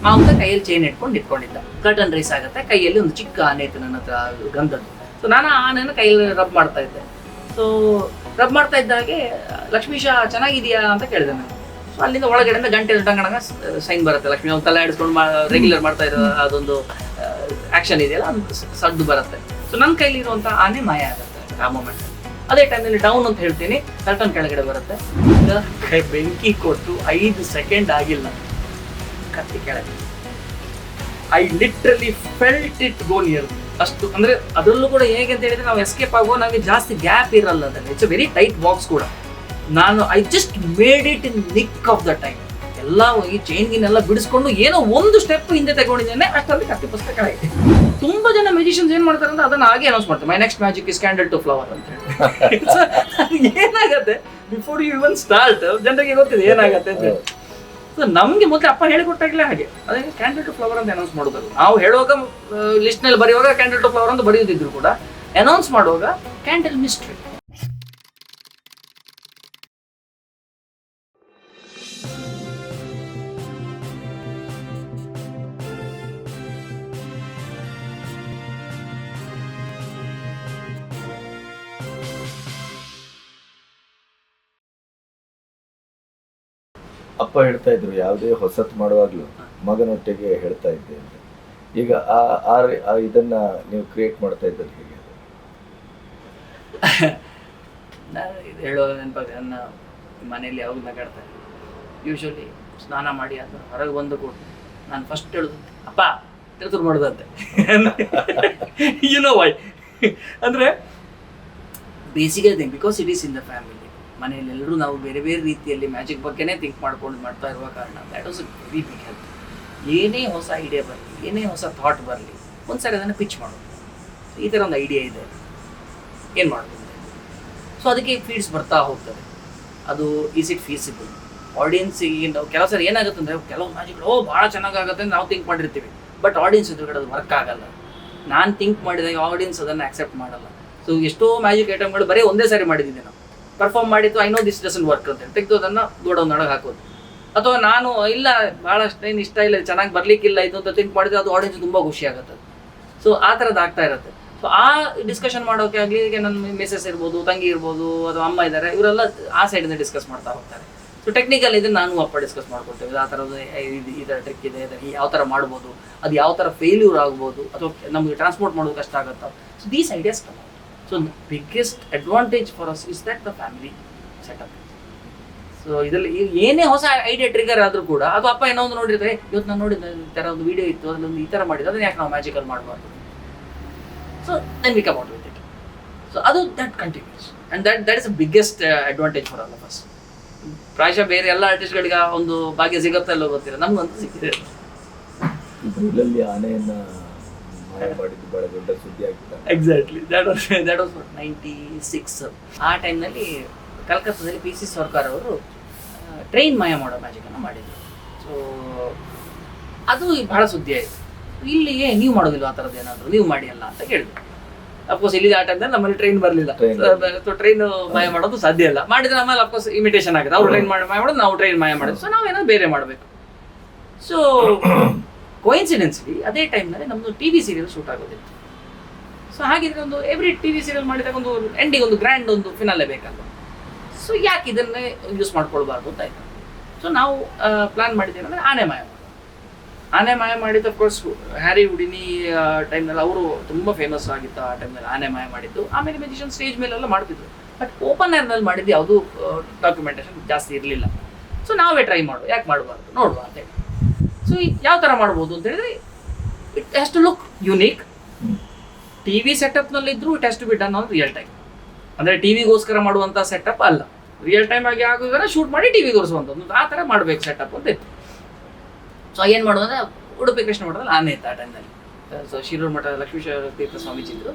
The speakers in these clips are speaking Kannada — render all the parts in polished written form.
ಮಾವುತ ಕೈಯಲ್ಲಿ ಚೈನ್ ಇಟ್ಕೊಂಡಿದ್ದ. ಕರ್ಟನ್ ರೈಸ್ ಆಗುತ್ತೆ, ಕೈಯಲ್ಲಿ ಒಂದು ಚಿಕ್ಕ ಆನೆ ಇತ್ತು ನನ್ನ ಹತ್ರ ಗಂಧದ್ದು. ಸೊ ನಾನು ಆ ಆನೆನ ಕೈಯಲ್ಲಿ ರಬ್ ಮಾಡ್ತಾ ಇದ್ದೆ. ಸೊ ರಬ್ ಮಾಡ್ತಾ ಇದ್ದಾಗೆ ಲಕ್ಷ್ಮೀಶ ಚೆನ್ನಾಗಿದೆಯಾ ಅಂತ ಕೇಳಿದೆ ನಾನು. ಸೊ ಅಲ್ಲಿಂದ ಒಳಗಡೆಯಿಂದ ಗಂಟೆ ಟಂಗಣಗ ಸೈನ್ ಬರುತ್ತೆ. ಲಕ್ಷ್ಮೀ ಅವ್ನು ತಲೆ ಆಡಿಸ್ಕೊಂಡು ರೆಗ್ಯುಲರ್ ಮಾಡ್ತಾ ಇರೋ ಅದೊಂದು ಆಕ್ಷನ್ ಇದೆಯಲ್ಲ, ಅದು ಸದ್ದು ಬರುತ್ತೆ. ಸೊ ನನ್ನ ಕೈಲಿರುವಂಥ ಆನೆ ಮಾಯ ಆಗುತ್ತೆ ಆ ಮೂಮೆಂಟ್. ಅದೇ ಟೈಮ್ನಲ್ಲಿ ಡೌನ್ ಅಂತ ಹೇಳ್ತೀನಿ, ಕರ್ಟನ್ ಕೆಳಗಡೆ ಬರುತ್ತೆ. ಕೈ ಬೆಂಕಿ ಕೊಟ್ಟು 5 ಸೆಕೆಂಡ್ ಆಗಿಲ್ಲ, ಕತ್ತಿ ಕೆಳಗೆ. I literally felt it go near. ಅಷ್ಟು ಅಂದ್ರೆ ಅದರಲ್ಲೂ ಕೂಡ ಹೇಗೆ ಅಂತ ಹೇಳಿದ್ರೆ, ನಾವು ಎಸ್ಕೇಪ್ ಆಗೋ ನಮಗೆ ಜಾಸ್ತಿ ಗ್ಯಾಪ್ ಇರಲ್ಲ ಅದರಲ್ಲಿ. It's a very tight box ಕೂಡ. ನಾನು I just made it in nick of the time. ಎಲ್ಲ ಈ ಚೈನ್ಗಿನೆಲ್ಲ ಬಿಡಿಸ್ಕೊಂಡು ಏನೋ ಒಂದು ಸ್ಟೆಪ್ ಹಿಂದೆ ತಗೊಂಡಿದ್ದೇನೆ, ಅಷ್ಟರಲ್ಲಿ ಕತ್ತಿ ಪುಸ್ತಕ ಕೆಳಗೆ. ತುಂಬಾ ಜನ ಮ್ಯೂಸಿಷಿಯನ್ಸ್ ಏನ್ ಮಾಡ್ತಾರೆ ಅಂದ್ರೆ ಅದನ್ನ ಹಾಗೆ ಅನೌನ್ಸ್ ಮಾಡ್ತಾರೆ, my next magic is candle to flower ಅಂತ ಹೇಳಿ. ಏನಾಗತ್ತೆ ಬಿಫೋರ್ ಯು ಇವನ್ ಸ್ಟಾರ್ಟ್ ಜನರಿಗೆ ಗೊತ್ತಿದೆ ಏನಾಗತ್ತೆ ಅಂತ ಹೇಳಿ. ಸೊ ನಮ್ಗೆ ಮೊದಲೇ ಅಪ್ಪ ಹೇಳಿಕೊಟ್ಟಾಗಲೇ ಹಾಗೆ, ಅದೇ ಕ್ಯಾಂಡಲ್ ಟು ಫ್ಲವರ್ ಅಂತ ಅನೌನ್ಸ್ ಮಾಡೋದು. ನಾವು ಹೇಳುವಾಗ ಲಿಸ್ಟ್ ನಲ್ಲಿ ಬರೆಯುವಾಗ ಕ್ಯಾಂಡಲ್ ಟು ಫ್ಲವರ್ ಅಂತ ಬರೆಯುತ್ತಿದ್ರು ಕೂಡ, ಅನೌನ್ಸ್ ಮಾಡುವಾಗ ಕ್ಯಾಂಡಲ್ ಮಿಸ್ಟ್ರಿ. ಅಪ್ಪ ಹೇಳ್ತಾ ಇದ್ರು ಯಾವುದೇ ಹೊಸತ್ ಮಾಡುವಾಗ್ಲೂ ಮಗನೊಟ್ಟಿಗೆ ಹೇಳ್ತಾ ಇದ್ದೆ ಅಂತ. ಈಗ ಆ ಇದನ್ನ ನೀವು ಕ್ರಿಯೇಟ್ ಮಾಡ್ತಾ ಇದ್ದಲ್ಲಿ ಹೇಗೆ? ನಾನು ಇದು ಹೇಳೋ ನೆನಪಾಗ, ನನ್ನ ಮನೆಯಲ್ಲಿ ಯಾವಾಗ ನಗಾಡ್ತಾರೆ, ಯೂಶ್ವಲಿ ಸ್ನಾನ ಮಾಡಿ ಅದು ಹೊರಗೆ ಬಂದು ಕೂಡ ನಾನು ಫಸ್ಟ್ ಹೇಳೋದು, ಅಪ್ಪ ತಿರುತುರು ಮಾಡೋದಂತೆ. ಯು ನೋ ವೈ ಅಂದರೆ ಬೇಸಿಗೆ thing, because it is in the family. ಮನೆಯಲ್ಲಿ ಎಲ್ಲರೂ ನಾವು ಬೇರೆ ಬೇರೆ ರೀತಿಯಲ್ಲಿ ಮ್ಯಾಜಿಕ್ ಬಗ್ಗೆನೇ ಥಿಂಕ್ ಮಾಡ್ಕೊಂಡು ಮಾಡ್ತಾ ಇರುವ ಕಾರಣ that was a very big help. ಏನೇ ಹೊಸ ಐಡಿಯಾ ಬರಲಿ, ಏನೇ ಹೊಸ ಥಾಟ್ ಬರಲಿ, ಒಂದ್ಸರಿ ಅದನ್ನು ಪಿಚ್ ಮಾಡೋದು. ಈ ಥರ ಒಂದು ಐಡಿಯಾ ಇದೆ, ಏನು ಮಾಡೋದು. ಸೊ ಅದಕ್ಕೆ ಫೀಡ್ಸ್ ಬರ್ತಾ ಹೋಗ್ತದೆ. ಅದು ಈಸ್ ಇಟ್ ಫೀಸಿಬಲ್ ಆಡಿಯನ್ಸಿಗೆ. ಕೆಲವು ಸರಿ ಏನಾಗುತ್ತೆ ಅಂದರೆ, ಕೆಲವು ಮ್ಯಾಜಿಕ್ಗಳು ಭಾಳ ಚೆನ್ನಾಗಾಗುತ್ತೆ ಅಂತ ನಾವು ಥಿಂಕ್ ಮಾಡಿರ್ತೀವಿ, ಬಟ್ ಆಡಿಯನ್ಸ್ ಎದುರುಗಡೆ ಅದು ವರ್ಕ್ ಆಗಲ್ಲ. ನಾನು ಥಿಂಕ್ ಮಾಡಿದಾಗ ಆಡಿಯನ್ಸ್ ಅದನ್ನು ಆಕ್ಸೆಪ್ಟ್ ಮಾಡಲ್ಲ. ಸೊ ಎಷ್ಟೋ ಮ್ಯಾಜಿಕ್ ಐಟಮ್ಗಳು ಬರೀ ಒಂದೇ ಸಾರಿ ಮಾಡಿದ್ದೀನಿ ನಾವು, ಪರ್ಫಾರ್ಮ್ ಮಾಡಿದ್ದು, I know this doesn't work ಅಂತ ಹೇಳಿ ತೆಗೆದು ಅದನ್ನು ಗೋಡೌನ್ ಒಳಗೆ ಹಾಕೋದು. ಅಥವಾ ನಾನು ಇಲ್ಲ ಭಾಳಷ್ಟು ಏನು ಇಷ್ಟ ಇಲ್ಲ, ಚೆನ್ನಾಗಿ ಬರಲಿಕ್ಕಿಲ್ಲ ಇದು ಅಂತ ಥಿಂಕ್ ಮಾಡಿದ್ರೆ ಅದು ಆಡಿಯನ್ಸ್ ತುಂಬ ಖುಷಿ ಆಗುತ್ತೆ. ಸೊ ಆ ಥರದ್ದು ಆಗ್ತಾ ಇರುತ್ತೆ. ಸೊ ಆ ಡಿಸ್ಕಷನ್ ಮಾಡೋಕೆ ಆಗಲಿ, ಈಗ ನನ್ನ ಮಿಸಸ್ ಇರ್ಬೋದು, ತಂಗಿ ಇರ್ಬೋದು, ಅಥವಾ ಅಮ್ಮ ಇದ್ದಾರೆ, ಇವರೆಲ್ಲ ಆ ಸೈಡಿಂದ ಡಿಸ್ಕಸ್ ಮಾಡ್ತಾ ಹೋಗ್ತಾರೆ. ಸೊ ಟೆಕ್ನಿಕಲ್ ಇದನ್ನು ನಾನು ಅಪ್ಪ ಡಿಸ್ಕಸ್ ಮಾಡ್ಕೊಳ್ತೇವೆ. ಆ ಥರದ್ದು ಈ ಥರ ಟ್ರಿಕ್ ಇದೆ, ಯಾವ ಥರ ಮಾಡ್ಬೋದು, ಅದು ಯಾವ ಥರ ಫೇಲ್ಯೂರ್ ಆಗ್ಬೋದು, ಅಥವಾ ನಮಗೆ ಟ್ರಾನ್ಸ್ಪೋರ್ಟ್ ಮಾಡೋದು ಕಷ್ಟ ಆಗುತ್ತಾ. So these ideas come. So biggest advantage for us is that the family setup. So ಇದರಲ್ಲಿ ಏನೇ ಹೊಸ ಐಡಿಯಾ ಟ್ರಿಗರ್ ಆದರೂ ಕೂಡ, ಅದು ಅಪ್ಪ ಏನೋ ಒಂದು ನೋಡಿರ್ತಾರೆ, ಇವತ್ತು ನಾನು ನೋಡಿದ ಈ ಥರ ಒಂದು ವಿಡಿಯೋ ಇತ್ತು, ಅದೊಂದು ಈ ಥರ ಮಾಡಿದ್ದು, ಅದನ್ನ ಯಾಕೆ ನಾವು ಮ್ಯಾಜಿಕಲ್ ಮಾಡಬಾರ್ದು. So then we come out with it. So ಅದು that continues and that is the biggest advantage for all of us. ಪ್ರಾಯಶಃ ಬೇರೆ ಎಲ್ಲ ಆರ್ಟಿಸ್ಟ್ಗಳಿಗೆ ಒಂದು ಭಾಗ್ಯ ಸಿಗುತ್ತಾ ಇಲ್ಲೋ ಗೊತ್ತಿಲ್ಲ, ನಮಗಂತೂ ಸಿಕ್ಕಿದೆ. ಇದರಲ್ಲಿ ಆನೆಯನ್ನ ಮಾಡಿದ್ದು ಬಹಳ ದೊಡ್ಡ ಸುದ್ದಿ ಆಗಿತ್ತು. Exactly, that was 96. ಆ ಟೈಮ್ನಲ್ಲಿ ಕಲ್ಕತ್ತಾದಲ್ಲಿ ಪಿ ಸಿ ಸರ್ಕಾರ್ ಅವರು ಟ್ರೈನ್ ಮಾಯ ಮಾಡೋ ಮ್ಯಾಜಿಕನ್ನು ಮಾಡಿದ್ರು. ಸೊ ಅದು ಬಹಳ ಸುದ್ದಿ ಆಯಿತು. ಇಲ್ಲಿಗೆ ನೀವು ಮಾಡೋದಿಲ್ಲ ಆ ಥರದ್ದು ಏನಾದರೂ, ನೀವು ಮಾಡಿ ಅಲ್ಲ ಅಂತ ಕೇಳಿದ್ರು. ಅಫ್ಕೋರ್ಸ್ ಇಲ್ಲಿ ಆ ಟೈಮ್ನಲ್ಲಿ ನಮ್ಮಲ್ಲಿ ಟ್ರೈನ್ ಬರಲಿಲ್ಲ, ಸೊ ಟ್ರೈನ್ ಮಾಯ ಮಾಡೋದು ಸಾಧ್ಯ ಇಲ್ಲ. ಮಾಡಿದ್ರೆ ಆಮೇಲೆ ಅಫ್ಕೋರ್ಸ್ ಇಮಿಟೇಷನ್ ಆಗುತ್ತೆ, ಅವ್ರು ಟ್ರೈನ್ ಮಾಯ ಮಾಡೋದು, ನಾವು ಟ್ರೈನ್ ಮಾಯ ಮಾಡೋದು. ಸೊ ನಾವೇನಾದ್ರು ಬೇರೆ ಮಾಡಬೇಕು. ಸೊ ಕೋಇನ್ಸಿಡೆನ್ಸ್ಲಿ ಅದೇ ಟೈಮ್ನಲ್ಲಿ ನಮ್ಮದು ಟಿ ವಿ ಸೀರಿಯಲ್ ಶೂಟ್ ಆಗೋದಿತ್ತು. ಸೊ ಹಾಗಿದ್ರೆ ಒಂದು ಎವ್ರಿ ಟಿ ವಿ ಸೀರಿಯಲ್ ಮಾಡಿದಾಗ ಒಂದು ಎಂಡಿಗೆ ಒಂದು ಗ್ರ್ಯಾಂಡ್ ಒಂದು ಫಿನಾಲೆ ಬೇಕಲ್ಲ. ಸೊ ಯಾಕೆ ಇದನ್ನೇ ಯೂಸ್ ಮಾಡ್ಕೊಳ್ಬಾರ್ದು ಅಂತ ಆಯ್ತು. ಸೊ ನಾವು ಪ್ಲಾನ್ ಮಾಡಿದ್ದೇವೆ ಅಂದರೆ ಆನೆ ಮಾಯ ಮಾಡೋದು. ಆನೆ ಮಾಯ ಮಾಡಿದ್ದು ಅಫ್ಕೋರ್ಸ್ ಹ್ಯಾರಿ ಹುಡಿನಿ ಟೈಮ್ನಲ್ಲಿ ಅವರು ತುಂಬ ಫೇಮಸ್ ಆಗಿತ್ತು ಆ ಟೈಮ್ನಲ್ಲಿ ಆನೆ ಮಾಯ ಮಾಡಿದ್ದು. ಆಮೇಲೆ ಮ್ಯೂಸಿಷಿಯನ್ ಸ್ಟೇಜ್ ಮೇಲೆಲ್ಲ ಮಾಡ್ತಿದ್ರು, ಬಟ್ ಓಪನ್ ಏರ್ನಲ್ಲಿ ಮಾಡಿದ್ದು ಯಾವುದೂ ಡಾಕ್ಯುಮೆಂಟೇಷನ್ ಜಾಸ್ತಿ ಇರಲಿಲ್ಲ. ಸೊ ನಾವೇ ಟ್ರೈ ಮಾಡೋದು, ಯಾಕೆ ಮಾಡಬಾರ್ದು ನೋಡುವ ಅಂತೇಳಿ. ಸೊ ಯಾವ ಥರ ಮಾಡ್ಬೋದು ಅಂತ ಹೇಳಿದ್ರೆ, it has to look unique. T V ಸೆಟಪ್ನಲ್ಲಿದ್ದರೂ it has to be done on real time. ಅಂದರೆ ಟಿ ವಿಗೋಸ್ಕರ ಮಾಡುವಂಥ ಸೆಟಪ್ ಅಲ್ಲ, ರಿಯಲ್ ಟೈಮ್ ಆಗಿ ಆಗೋದನ್ನ ಶೂಟ್ ಮಾಡಿ ಟಿ ವಿ ತೋರಿಸುವಂಥದ್ದು, ಆ ಥರ ಮಾಡಬೇಕು ಸೆಟಪ್ ಅಂತ ಇತ್ತು. ಸೊ ಏನು ಮಾಡೋದು ಅಂದರೆ, ಉಡುಪಿ ಕೃಷ್ಣ ಮಠದಲ್ಲಿ ಆನೆ ಇತ್ತು ಆ ಟೈಮ್ನಲ್ಲಿ. ಸೊ ಶಿರೂರು ಮಠ ಲಕ್ಷ್ಮೀಶ್ವರ ತೀರ್ಥ ಸ್ವಾಮೀಜಿ ಇದ್ರು.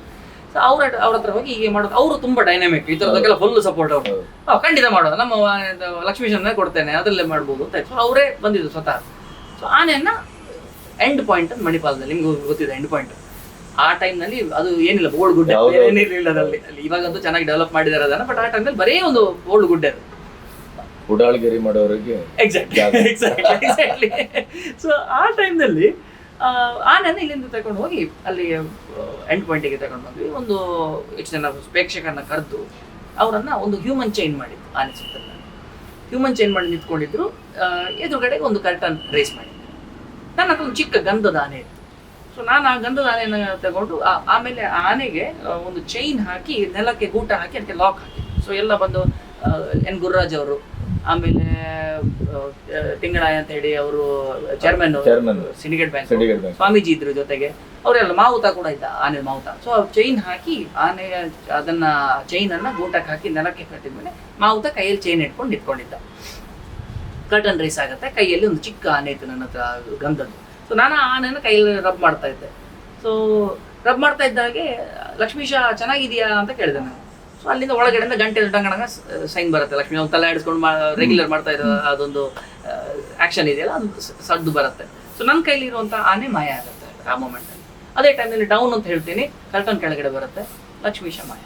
ಸೊ ಅವ್ರ ಹತ್ರ ಹೋಗಿ ಹೀಗೆ ಮಾಡೋದು. ಅವರು ತುಂಬ ಡೈನಾಮಿಕ್, ಈ ಥರದಕ್ಕೆಲ್ಲ ಫುಲ್ ಸಪೋರ್ಟ್ ಅವರು. ಖಂಡಿತ ಮಾಡೋದು, ನಮ್ಮ ಲಕ್ಷ್ಮೀಶನ್ನೇ ಕೊಡ್ತೇನೆ, ಅದರಲ್ಲೇ ಮಾಡ್ಬೋದು ಅಂತ. ಸೊ ಅವರೇ ಬಂದಿದ್ದು ಸ್ವತಃ. ಸೊ ಆನೆಯನ್ನು ಎಂಡ್ ಪಾಯಿಂಟ್ ಅಂತ ಮಣಿಪಾಲದಲ್ಲಿ, ನಿಮ್ಗೆ ಗೊತ್ತಿದೆ ಎಂಡ್ ಪಾಯಿಂಟ್. ಆ ಟೈಮ್ನಲ್ಲಿ ಅದು ಏನಿಲ್ಲ, ಬೋಲ್ಡ್ ಗುಡ್ಡೆ ಏನಿರಲಿಲ್ಲ ಅದರಲ್ಲಿ. ಇವಾಗಂತೂ ಚೆನ್ನಾಗಿ ಡೆವಲಪ್ ಮಾಡಿದ್ದಾರೆ ಅದನ್ನು, ಬಟ್ ಆ ಟೈಮ್ನಲ್ಲಿ ಬರೀ ಒಂದು ಬೋಲ್ಡ್ ಗುಡ್ಡೆ ಅದು. ಉಡಾಳ್ಗಿರಿ ಮಾಡೋರಿಗೆ ಎಕ್ಸಾಕ್ಟ್ಲಿ. ಸೊ ಆ ಟೈಮ್ನಲ್ಲಿ ಆನೆನ ಇಲ್ಲಿಂದ ತಗೊಂಡು ಹೋಗಿ ಅಲ್ಲಿ ಎಂಡ್ ಪಾಯಿಂಟಿಗೆ ತಗೊಂಡು ಹೋಗಿ ಒಂದು ಎಷ್ಟು ಜನ ಪ್ರೇಕ್ಷಕರನ್ನ ಕರೆದು ಅವರನ್ನ ಒಂದು ಹ್ಯೂಮನ್ ಚೈನ್ ಮಾಡಿದ್ದು ಆನೆ ಸುತ್ತಲ್ಲ. ಹ್ಯೂಮನ್ ಚೈನ್ ಮಾಡಿ ನಿಂತ್ಕೊಂಡಿದ್ರು. ಎದುರುಗಡೆಗೆ ಒಂದು ಕರ್ಟನ್ ರೇಸ್ ಮಾಡಿದ್ದೆ. ನನ್ನ ಹತ್ರ ಒಂದು ಚಿಕ್ಕ ಗಂಧದ ಆನೆ ಇತ್ತು. ಸೊ ನಾನು ಆ ಗಂಧದ ಆನೆಯನ್ನು ತಗೊಂಡು ಆಮೇಲೆ ಆ ಆನೆಗೆ ಒಂದು ಚೈನ್ ಹಾಕಿ ನೆಲಕ್ಕೆ ಗೂಟ ಹಾಕಿ ಅದಕ್ಕೆ ಲಾಕ್ ಹಾಕಿ. ಸೊ ಎಲ್ಲ ಬಂದು ಎನ್ ಗುರುರಾಜ್ ಅವರು, ಆಮೇಲೆ ತಿಂಗಳಾಯ ಅಂತ ಹೇಳಿ ಅವರು ಚೇರ್ಮನ್ ಸಿಂಡಿಕೇಟ್ ಬ್ಯಾಂಕ್ ಸ್ವಾಮೀಜಿ ಇದ್ರು ಜೊತೆಗೆ, ಅವರೆಲ್ಲ ಮಾವುತ ಕೂಡ ಇದ್ದ, ಆನೆ ಮಾವುತ. ಸೊ ಚೈನ್ ಹಾಕಿ ಆನೆ ಅದನ್ನ ಚೈನ್ ಅನ್ನ ಗೂಟಕ್ಕೆ ಹಾಕಿ ನೆಲಕ್ಕೆ ಕಟ್ಟಿದ್ಮೇಲೆ ಮಾವುತ ಕೈಯಲ್ಲಿ ಚೈನ್ ಇಟ್ಕೊಂಡು ನಿಂತ್ಕೊಂಡಿದ್ದ. ಕರ್ಟನ್ ರೇಸ್ ಆಗುತ್ತೆ. ಕೈಯಲ್ಲಿ ಒಂದು ಚಿಕ್ಕ ಆನೆ ಇತ್ತು ನನ್ನ ಹತ್ರ ಗಂಧದ್ದು. ಸೊ ನಾನು ಆ ಆನೆನ ಕೈಯಲ್ಲಿ ರಬ್ ಮಾಡ್ತಾ ಇದ್ದೆ. ಸೊ ರಬ್ ಮಾಡ್ತಾ ಇದ್ದಾಗೆ ಲಕ್ಷ್ಮೀಶ ಚೆನ್ನಾಗಿದೆಯಾ ಅಂತ ಕೇಳಿದೆ ನಾನು. ಸೊ ಅಲ್ಲಿಂದ ಒಳಗಡೆಯಿಂದ ಗಂಟೆ ಡಂಗಣಗ ಸೈನ್ ಬರುತ್ತೆ. ಲಕ್ಷ್ಮೀ ಅವ್ನು ತಲೆ ಆಡಿಸ್ಕೊಂಡು ರೆಗ್ಯುಲರ್ ಮಾಡ್ತಾ ಇರೋ ಅದೊಂದು ಆಕ್ಷನ್ ಇದೆಯಲ್ಲ, ಅದು ಸದ್ದು ಬರುತ್ತೆ. ಸೊ ನನ್ನ ಕೈಲಿರುವಂಥ ಆನೆ ಮಾಯ ಆಗುತ್ತೆ ಆ ಮೂಮೆಂಟಲ್ಲಿ. ಅದೇ ಟೈಮ್ನಲ್ಲಿ ಡೌನ್ ಅಂತ ಹೇಳ್ತೀನಿ, ಕರ್ಟನ್ ಕೆಳಗಡೆ ಬರುತ್ತೆ, ಲಕ್ಷ್ಮೀಶ ಮಾಯ.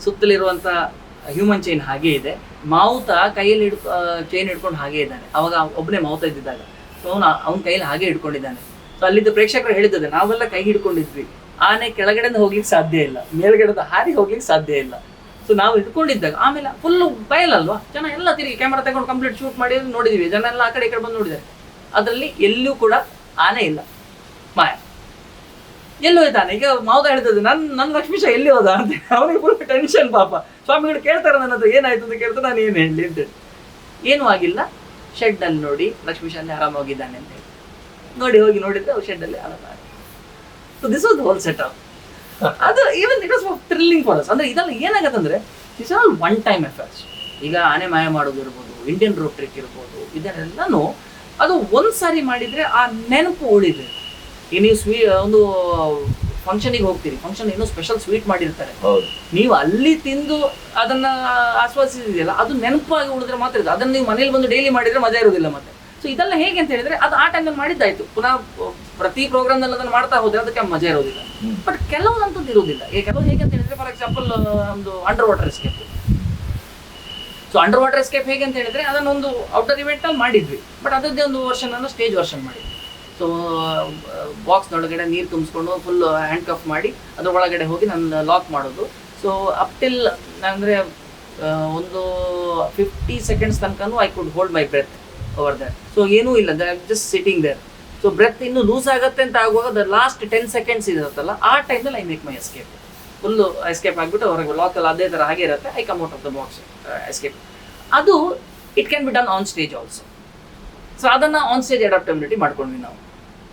ಸುತ್ತಲಿರುವಂಥ ಹ್ಯೂಮನ್ ಚೈನ್ ಹಾಗೇ ಇದೆ. ಮಾವುತ ಕೈಯಲ್ಲಿ ಚೈನ್ ಹಿಡ್ಕೊಂಡು ಹಾಗೇ ಇದ್ದಾನೆ. ಅವಾಗ ಒಬ್ಬನೇ ಮಾವುತ ಇದ್ದಿದ್ದಾಗ. ಸೊ ಅವ್ನ ಕೈಯಲ್ಲಿ ಹಾಗೆ ಹಿಡ್ಕೊಂಡಿದ್ದಾನೆ. ಸೊ ಅಲ್ಲಿದ್ದ ಪ್ರೇಕ್ಷಕರು ಹೇಳಿದ್ದಾರೆ, ನಾವೆಲ್ಲ ಕೈ ಹಿಡ್ಕೊಂಡಿದ್ವಿ, ಆನೆ ಕೆಳಗಡೆಯಿಂದ ಹೋಗ್ಲಿಕ್ಕೆ ಸಾಧ್ಯ ಇಲ್ಲ, ಮೇಲ್ಗಡೆದ ಹಾರಿ ಹೋಗ್ಲಿಕ್ಕೆ ಸಾಧ್ಯ ಇಲ್ಲ. ಸೊ ನಾವು ಹಿಡ್ಕೊಂಡಿದ್ದಾಗ ಆಮೇಲೆ ಫುಲ್ಲು ಬಯಲಲ್ವಾ, ಜನ ಎಲ್ಲ ತಿರುಗಿ ಕ್ಯಾಮರಾ ತಗೊಂಡು ಕಂಪ್ಲೀಟ್ ಶೂಟ್ ಮಾಡಿ ನೋಡಿದೀವಿ. ಜನ ಎಲ್ಲ ಆ ಕಡೆ ಈ ಕಡೆ ಬಂದು ನೋಡಿದ್ದಾರೆ. ಅದರಲ್ಲಿ ಎಲ್ಲೂ ಕೂಡ ಆನೆ ಇಲ್ಲ, ಮಾಯ. ಎಲ್ಲೋ ಹೋಯ್ತಾನೆ. ಈಗ ಮಾವುತ ಹೇಳ್ತದೆ, ನನ್ನ ಲಕ್ಷ್ಮೀಶ ಎಲ್ಲಿ ಹೋದ ಅಂತ. ಅವನಿಗೆ ಫುಲ್ ಟೆನ್ಷನ್ ಪಾಪ. ಸ್ವಾಮಿಗಳು ಕೇಳ್ತಾರೆ ನನ್ನ ಹತ್ರ, ಏನಾಯ್ತು ಅಂತ ಕೇಳ್ತಾರೆ. ನಾನು ಏನು ಹೇಳಿ ಅಂತ ಹೇಳಿ, ಏನೂ ಆಗಿಲ್ಲ, ಶೆಡ್ಡಲ್ಲಿ ನೋಡಿ ಲಕ್ಷ್ಮೀಶ ಅಲ್ಲಿ ಆರಾಮಾಗಿದ್ದಾನೆ ಅಂತ ಹೇಳಿ ನೋಡಿ ಹೋಗಿ ನೋಡಿದ್ರೆ ಅವ್ರು ಶೆಡ್ಡಲ್ಲಿ ಆರಾಮ. So this was the whole set up. ಅದು even it was thrilling for us. ಅಂದ್ರೆ ಇದೆಲ್ಲ ಏನಾಗತ್ತಂದ್ರೆ this all one time efforts. ಈಗ ಆನೆ ಮಾಯ ಮಾಡೋದು ಇರ್ಬೋದು, ಇಂಡಿಯನ್ ರೋಡ್ ಟ್ರಿಕ್ ಇರ್ಬೋದು, ಇದನ್ನೆಲ್ಲನೂ ಅದು ಒಂದ್ಸಾರಿ ಮಾಡಿದ್ರೆ ಆ ನೆನಪು ಉಳಿದ್ರೆ. ಈಗ ನೀವು ಒಂದು ಫಂಕ್ಷನಿಗೆ ಹೋಗ್ತೀರಿ, ಫಂಕ್ಷನ್ ಏನೋ ಸ್ಪೆಷಲ್ ಸ್ವೀಟ್ ಮಾಡಿರ್ತಾರೆ, ನೀವು ಅಲ್ಲಿ ತಿಂದು ಅದನ್ನ ಆಸ್ವಾದಿಸಿದೆಯಲ್ಲ, ಅದು ನೆನಪಾಗಿ ಉಳಿದ್ರೆ ಮಾತ್ರ ಇದೆ. ಅದನ್ನ ನೀವು ಮನೇಲಿ ಬಂದು ಡೈಲಿ ಮಾಡಿದ್ರೆ ಮಜಾ ಇರೋದಿಲ್ಲ ಮತ್ತೆ. ಸೊ ಇದೆಲ್ಲ ಹೇಗೆ ಅಂತ ಹೇಳಿದ್ರೆ, ಅದು ಆ ಟೈಮಲ್ಲಿ ಮಾಡಿದ್ದಾಯ್ತು, ಪುನಃ ಪ್ರತಿ ಪ್ರೋಗ್ರಾಮ್ನಲ್ಲಿ ಅದನ್ನು ಮಾಡ್ತಾ ಹೋದ್ರೆ ಅದಕ್ಕೆ ಮಜಾ ಇರೋದಿಲ್ಲ. ಬಟ್ ಕೆಲವೊಂದಂಥದ್ದು ಇರೋದಿಲ್ಲ. ಈಗ ಕೆಲವು ಹೇಗೆ ಅಂತ ಹೇಳಿದ್ರೆ, ಫಾರ್ ಎಕ್ಸಾಂಪಲ್ ಒಂದು under water escape. So under water escape ಹೇಗೆ ಅಂತ ಹೇಳಿದ್ರೆ, ಅದನ್ನೊಂದು ಔಟರ್ ಇವೆಂಟಲ್ಲಿ ಮಾಡಿದ್ವಿ, ಬಟ್ ಅದರದ್ದೇ ಒಂದು ವರ್ಷನ್ ಅನ್ನು ಸ್ಟೇಜ್ ವರ್ಷನ್ ಮಾಡಿದ್ವಿ. ಸೊ ಬಾಕ್ಸ್ನೊಳಗಡೆ ನೀರು ತುಂಬಿಸ್ಕೊಂಡು ಫುಲ್ ಹ್ಯಾಂಡ್ ಕಫ್ ಮಾಡಿ ಅದ್ರ ಒಳಗಡೆ ಹೋಗಿ ನನ್ನ ಲಾಕ್ ಮಾಡೋದು. ಸೊ ಅಪ್ ಟಿಲ್ ಅಂದರೆ ಒಂದು 50 seconds ತನಕನೂ I could hold my breath over that. So ಏನೂ ಇಲ್ಲ, just sitting there. So breath ಇನ್ನೂ ಲೂಸ್ ಆಗುತ್ತೆ ಅಂತ ಆಗುವಾಗ ದ ಲಾಸ್ಟ್ 10 seconds ಇರುತ್ತಲ್ಲ, ಆ ಟೈಮಲ್ಲಿ I make my escape. Full escape ಆಗಿಬಿಟ್ಟು ಹೊರಗೆ ಲಾಕಲ್ಲಿ ಅದೇ ಥರ ಹಾಗೆ ಇರುತ್ತೆ. I come out of the box escape. ಅದು it can be done on stage also. So ಅದನ್ನು ಆನ್ ಸ್ಟೇಜ್ ಅಡಾಪ್ಟಬಿಲಿಟಿ ಮಾಡ್ಕೊಂಡ್ವಿ ನಾವು.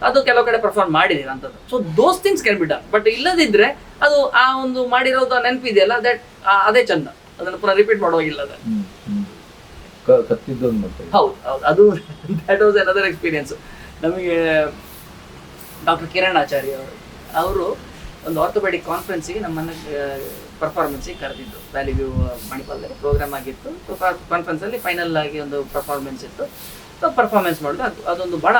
ಅದು ಕೆಲವು ಕಡೆ ಪರ್ಫಾರ್ಮ್ ಮಾಡಿದೀವಿ ಅಂಥದ್ದು. So those things can be done. But ಇಲ್ಲದಿದ್ರೆ ಅದು ಆ ಒಂದು ಮಾಡಿರೋದು ನೆನಪಿದೆಯಲ್ಲ, ದಟ್ ಅದೇ ಚಂದ. ಅದನ್ನು ಪುನಃ ರಿಪೀಟ್ ಮಾಡುವಾಗಿಲ್ಲ. ಹೌದು ಹೌದು, ಅದು ದ್ಯಾಟ್ ವಾಸ್ ಅನದರ್ ಎಕ್ಸ್ಪೀರಿಯನ್ಸ್. ನಮಗೆ ಡಾಕ್ಟರ್ ಕಿರಣ್ ಆಚಾರ್ಯ ಅವರು ಒಂದು ಆರ್ಥೋಪೆಡಿಕ್ ಕಾನ್ಫರೆನ್ಸಿಗೆ ನಮ್ಮನ್ನು ಪರ್ಫಾರ್ಮೆನ್ಸಿಗೆ ಕರೆದಿದ್ದು. ವ್ಯಾಲಿ ವ್ಯೂ ಮಣಿಪಾಲದಲ್ಲಿ ಪ್ರೋಗ್ರಾಮ್ ಆಗಿತ್ತು. ಸೊ ಕಾನ್ಫರೆನ್ಸಲ್ಲಿ ಫೈನಲ್ ಆಗಿ ಒಂದು ಪರ್ಫಾರ್ಮೆನ್ಸ್ ಇತ್ತು. ಸೊ ಪರ್ಫಾರ್ಮೆನ್ಸ್ ಮಾಡಿದ್ರೆ ಅದೊಂದು ಭಾಳ